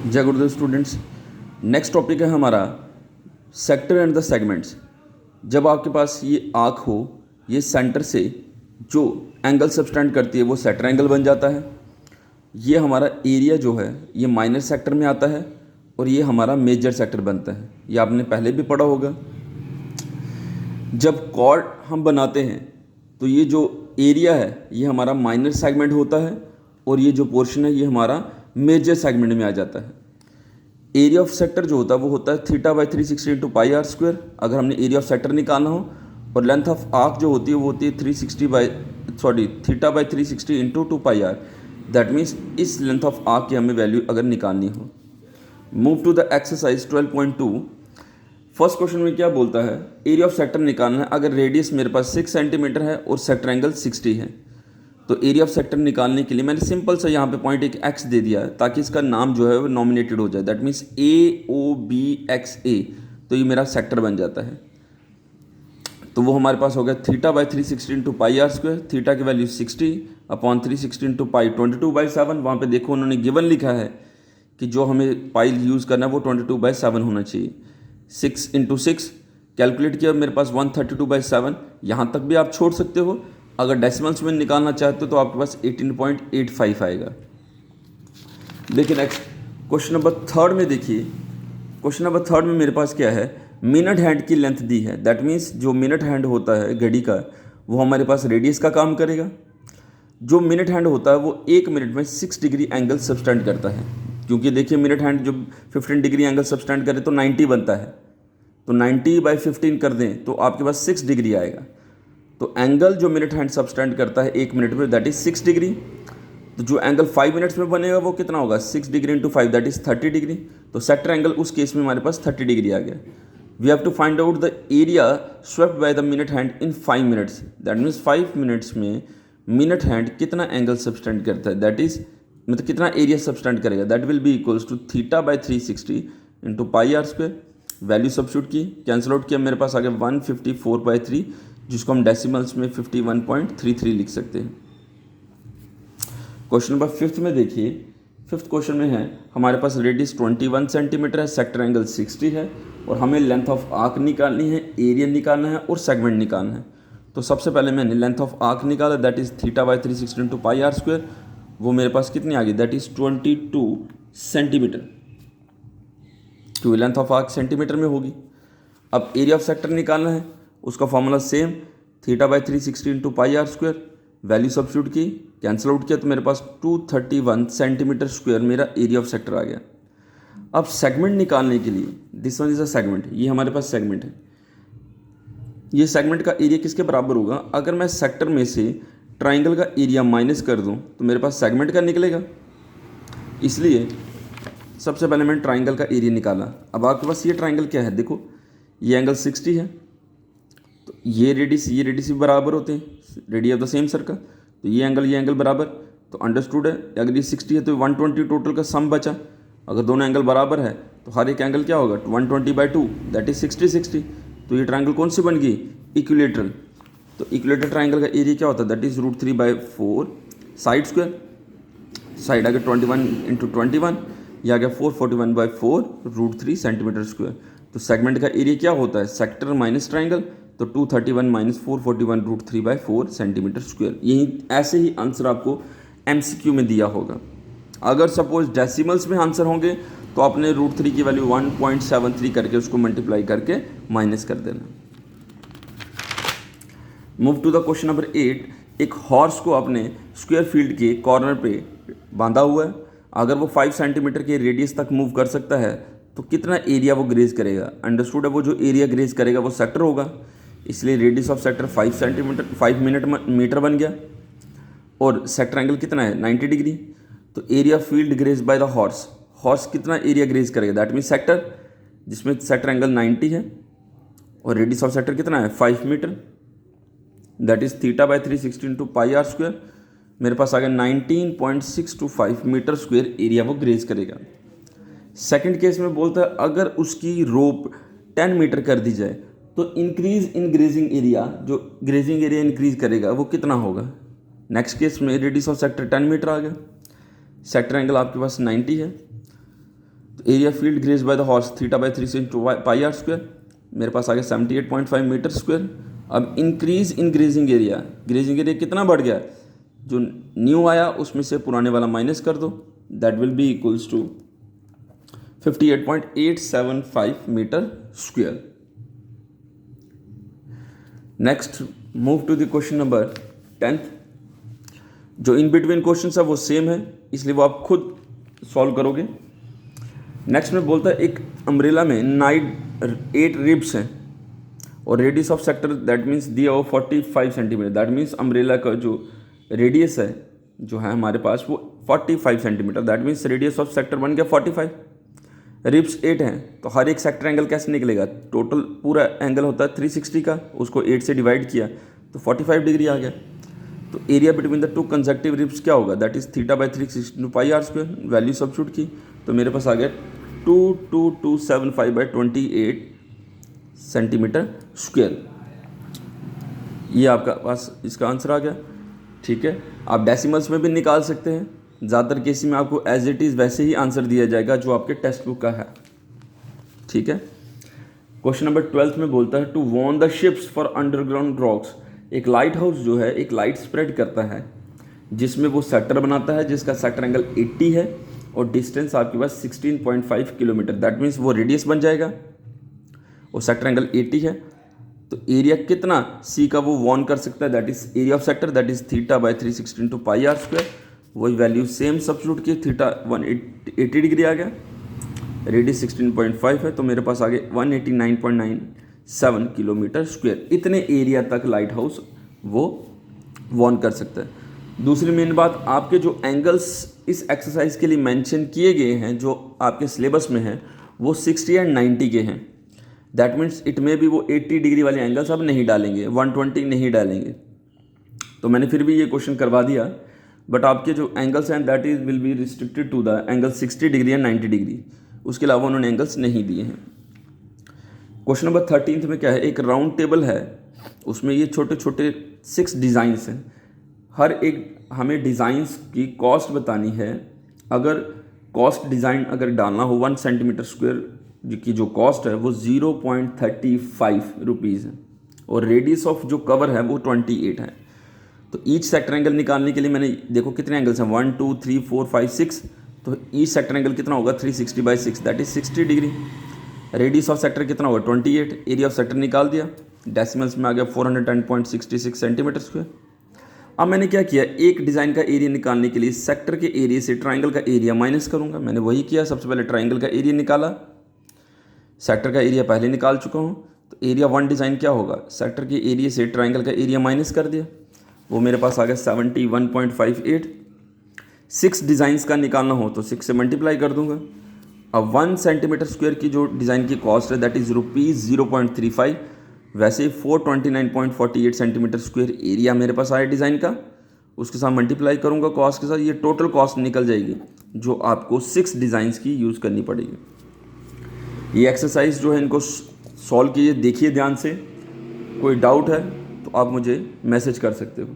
जय गुरुदेव students. Next topic है हमारा सेक्टर एंड द सेगमेंट्स। जब आपके पास ये आँख हो, ये सेंटर से जो एंगल सबटेंड करती है वो सेक्टर एंगल बन जाता है। ये हमारा एरिया जो है ये माइनर सेक्टर में आता है और ये हमारा मेजर सेक्टर बनता है। ये आपने पहले भी पढ़ा होगा। जब कॉर्ड हम बनाते हैं तो ये जो एरिया है ये हमारा माइनर सेगमेंट होता है और ये जो पोर्शन है ये हमारा मेजर सेगमेंट में आ जाता है। एरिया ऑफ सेक्टर जो होता है वो होता है θ/360 इंटू पाई आर स्क्वायर, अगर हमने एरिया ऑफ सेक्टर निकालना हो। और लेंथ ऑफ आर्क जो होती है वो होती है θ/360 into 2 pi r. That means इस लेंथ ऑफ आर्क की हमें वैल्यू अगर निकालनी हो। Move to the exercise 12.2। First question में क्या बोलता है, एरिया ऑफ सेक्टर निकालना है अगर रेडियस मेरे पास 6 सेंटीमीटर है और सेक्टर एंगल 60 है। तो एरिया ऑफ सेक्टर निकालने के लिए मैंने सिंपल सा यहाँ पे पॉइंट एक एक्स दे दिया है ताकि इसका नाम जो है वो नॉमिनेटेड हो जाए। दैट मीन्स AOBXA, तो ये मेरा सेक्टर बन जाता है। तो वो हमारे पास हो गया θ/360 into pi r square. Theta की वैल्यू 60 अपॉन 360 इंटू पाई 22/7। वहाँ पे देखो उन्होंने गिवन लिखा है कि जो हमें पाई यूज़ करना है वो 22/7 होना चाहिए। 6 इंटू 6 कैलकुलेट किया, मेरे पास 132/7। यहाँ तक भी आप छोड़ सकते हो। अगर डेसिमल्स में निकालना चाहते हो तो आपके पास 18.85 आएगा। देखिए नेक्स्ट क्वेश्चन नंबर थर्ड में देखिए। क्वेश्चन नंबर थर्ड में मेरे पास क्या है, मिनट हैंड की लेंथ दी है। दैट मीन्स जो मिनट हैंड होता है घड़ी का वो हमारे पास रेडियस का काम करेगा। जो मिनट हैंड होता है वो 1 मिनट में 6 डिग्री एंगल सबटेंड करता है। क्योंकि देखिए मिनट हैंड जो 15 डिग्री एंगल सबटेंड करे तो 90 बनता है। तो 90/15 कर दें तो आपके पास 6 डिग्री आएगा। तो एंगल जो मिनट हैंड सबटेंड करता है 1 मिनट में दैट इज 6 डिग्री। तो जो एंगल 5 मिनट्स में बनेगा वो कितना होगा, 6 degree into 5 that is 30 degree. तो सेक्टर एंगल उस केस में हमारे पास 30 डिग्री आ गया। We have to find out the area swept by the minute hand in 5 minutes. That means 5 minutes में मिनट हैंड कितना एंगल सबटेंड करता है, दैट इज मतलब कितना एरिया सबटेंड करेगा। That will be equals to θ/360 into pi r square. Value substitute की, cancel out किया, मेरे पास आ गया 154/3, जिसको हम डेसिमल्स में 51.33 लिख सकते हैं। क्वेश्चन नंबर फिफ्थ में देखिए। फिफ्थ क्वेश्चन में है हमारे पास रेडियस 21 सेंटीमीटर है, सेक्टर एंगल 60 है और हमें लेंथ ऑफ आर्क निकालनी है, एरिया निकालना है और सेगमेंट निकालना है। तो सबसे पहले मैंने लेंथ ऑफ आर्क निकाला, that is θ/360 into pi r square. वो मेरे पास कितनी आ गई, दैट इज 22 सेंटीमीटर, क्योंकि लेंथ ऑफ आर्क सेंटीमीटर में होगी। अब एरिया ऑफ सेक्टर निकालना है, उसका formula same θ/360 into pi r square. Value substitute की, कैंसिल आउट किया तो मेरे पास 231 सेंटीमीटर स्क्वायर मेरा एरिया ऑफ सेक्टर आ गया। अब सेगमेंट निकालने के लिए, this one is a segment, ये हमारे पास सेगमेंट है। ये सेगमेंट का एरिया किसके बराबर होगा, अगर मैं सेक्टर में से ट्राइंगल का एरिया माइनस कर दूं तो मेरे पास सेगमेंट का निकलेगा। इसलिए सबसे पहले मैंने ट्राइंगल का एरिया निकाला। अब आपके पास ये ट्राइंगल क्या है, देखो ये एंगल 60 है, तो ये रेडियस भी बराबर होते हैं, radius of the same circle. तो ये एंगल बराबर, तो अंडरस्टूड है। अगर ये 60 है तो 120 टोटल का सम बचा। अगर दोनों एंगल बराबर है तो हर एक एंगल क्या होगा, 120/2 दैट इज 60। तो ये ट्राइंगल कौन सी बन गई, इक्विलेटरल। तो इक्विलेटरल ट्राइंगल का एरिया क्या होता है, that is √3/4 side square. Side आ गया 21 इंटू 21, यह आ गया 441/4 √3 सेंटीमीटर स्क्वायर। तो सेगमेंट का एरिया क्या होता है, सेक्टर माइनस ट्राइंगल, तो 231 माइनस 441 √3/4 सेंटीमीटर स्क्वायर। यही ऐसे ही आंसर आपको MCQ में दिया होगा। अगर सपोज डेसिमल्स में आंसर होंगे तो आपने √3 की वैल्यू 1.73 करके उसको मल्टीप्लाई करके माइनस कर देना। Move to the question number 8। एक हॉर्स को आपने स्क्वायर फील्ड के कॉर्नर पे बांधा हुआ है। अगर वो 5 सेंटीमीटर के रेडियस तक मूव कर सकता है तो कितना एरिया वो ग्रेज करेगा। अंडरस्टूड है, वो जो एरिया ग्रेज करेगा वो सेक्टर होगा, इसलिए रेडियस ऑफ सेक्टर 5 मीटर बन गया। और सेक्टर एंगल कितना है, 90 डिग्री। तो area field graze by the horse कितना एरिया ग्रेज करेगा, दैट मीन सेक्टर, जिसमें सेक्टर एंगल 90 है और रेडियस ऑफ सेक्टर कितना है 5 metre, that is θ/360 into pi r square. मेरे पास आ गया 19.625 मीटर स्क्वायर एरिया वो ग्रेज करेगा। सेकंड केस में बोलता है अगर उसकी रोप 10 मीटर कर दी जाए तो इंक्रीज इन ग्रेजिंग एरिया, जो ग्रेजिंग एरिया इंक्रीज करेगा वो कितना होगा। नेक्स्ट केस में रेडियस ऑफ सेक्टर 10 मीटर आ गया, सेक्टर एंगल आपके पास 90 है। Area field graze by the horse theta by 3 into pi r square, मेरे पास आ गया 78.5 मीटर स्क्वायर। अब increase in grazing area, grazing area कितना बढ़ गया, जो न्यू आया उसमें से पुराने वाला माइनस कर दो, that will be equals to 58.875 meter square. Next move to the question number 10th। जो इन बिटवीन क्वेश्चन है वो सेम है, इसलिए वो आप खुद सॉल्व करोगे। नेक्स्ट में बोलता है एक अम्ब्रेला में 8 रिब्स हैं और radius of sector that means दिया हो 45 सेंटीमीटर, दैट मीन्स अम्ब्रेला का जो रेडियस है जो है हमारे पास वो 45 centimetre, that means radius of sector बन गया 45। रिब्स 8 हैं तो हर एक सेक्टर एंगल कैसे निकलेगा, टोटल पूरा एंगल होता है 360 का, उसको 8 से डिवाइड किया तो 45 डिग्री आ गया। तो area between the 2 consecutive ribs क्या होगा, that is theta by 360 pi r square, value substitute की तो मेरे पास आ गया 22275/28 सेंटीमीटर स्क्वायर। ये आपका पास इसका आंसर आ गया। ठीक है, आप डेसिमल्स में भी निकाल सकते हैं, ज़्यादातर केस में आपको एज इट इज़ वैसे ही आंसर दिया जाएगा जो आपके टेक्स्ट बुक का है। ठीक है, क्वेश्चन नंबर 12 में बोलता है to warn the ships for underground rocks. एक लाइट हाउस जो है एक लाइट स्प्रेड करता है जिसमें वो सेक्टर बनाता है जिसका सेक्टर एंगल 80 है और डिस्टेंस आपके पास 16.5 किलोमीटर, दैट मीन्स वो रेडियस बन जाएगा और सेक्टर एंगल 80 है। तो एरिया कितना सी का वो वॉर्न कर सकता है, that is area of sector that is theta by 360 into pi r square, वही वैल्यू सेम सब्स्टिट्यूट की, थीटा 180 डिग्री आ गया, रेडियस 16.5 है तो मेरे पास आ गया 189.97 किलोमीटर स्क्वायर। इतने एरिया तक लाइट हाउस वो वॉर्न कर सकता है। दूसरी मेन बात, आपके जो एंगल्स इस एक्सरसाइज के लिए मेंशन किए गए हैं जो आपके सिलेबस में हैं वो 60 एंड 90 के हैं, दैट मीन्स इट में भी वो 80 डिग्री वाले एंगल्स अब नहीं डालेंगे, 120 नहीं डालेंगे। तो मैंने फिर भी ये क्वेश्चन करवा दिया, बट आपके जो एंगल्स हैं that is will be restricted to the angle 60 degree and 90 degree, उसके अलावा उन्होंने एंगल्स नहीं दिए हैं। क्वेश्चन नंबर 13 में क्या है, एक राउंड टेबल है, उसमें ये छोटे छोटे 6 डिज़ाइंस हैं, हर एक हमें डिज़ाइंस की कॉस्ट बतानी है। अगर कॉस्ट डिज़ाइन अगर डालना हो 1 सेंटीमीटर स्क्वायर की जो कॉस्ट है वो 0.35 रुपीज़ है और रेडियस ऑफ जो कवर है वो 28 है। तो ईच सेक्टर एंगल निकालने के लिए मैंने देखो कितने एंगल्स हैं 1 2 3 4 5 6, तो ईच सेक्टर एंगल कितना होगा 360/6 that is 60 degree. Radius of sector कितना होगा 28, एरिया ऑफ सेक्टर निकाल दिया, डेसिमल्स में आ गया 410.66 सेंटीमीटर स्क्वायर। अब मैंने क्या किया, एक डिज़ाइन का एरिया निकालने के लिए सेक्टर के एरिया से ट्राइंगल का एरिया माइनस करूंगा। मैंने वही किया, सबसे पहले ट्राइंगल का एरिया निकाला, सेक्टर का एरिया पहले निकाल चुका हूँ। तो एरिया 1 डिज़ाइन क्या होगा, सेक्टर के एरिया से ट्राइंगल का एरिया माइनस कर दिया, वो मेरे पास आ गया 71.58। 6 डिज़ाइंस का निकालना हो तो 6 से मल्टीप्लाई कर दूंगा। अब 1 सेंटीमीटर स्क्वायर की जो डिज़ाइन की कॉस्ट है दैट इज़ ₹0.35, वैसे ही 429.48 सेंटीमीटर स्क्वायर एरिया मेरे पास आया डिज़ाइन का, उसके साथ मल्टीप्लाई करूंगा कॉस्ट के साथ, ये टोटल कॉस्ट निकल जाएगी जो आपको 6 डिज़ाइंस की यूज़ करनी पड़ेगी। ये एक्सरसाइज जो है इनको सॉल्व कीजिए, देखिए ध्यान से, कोई डाउट है तो आप मुझे मैसेज कर सकते हो।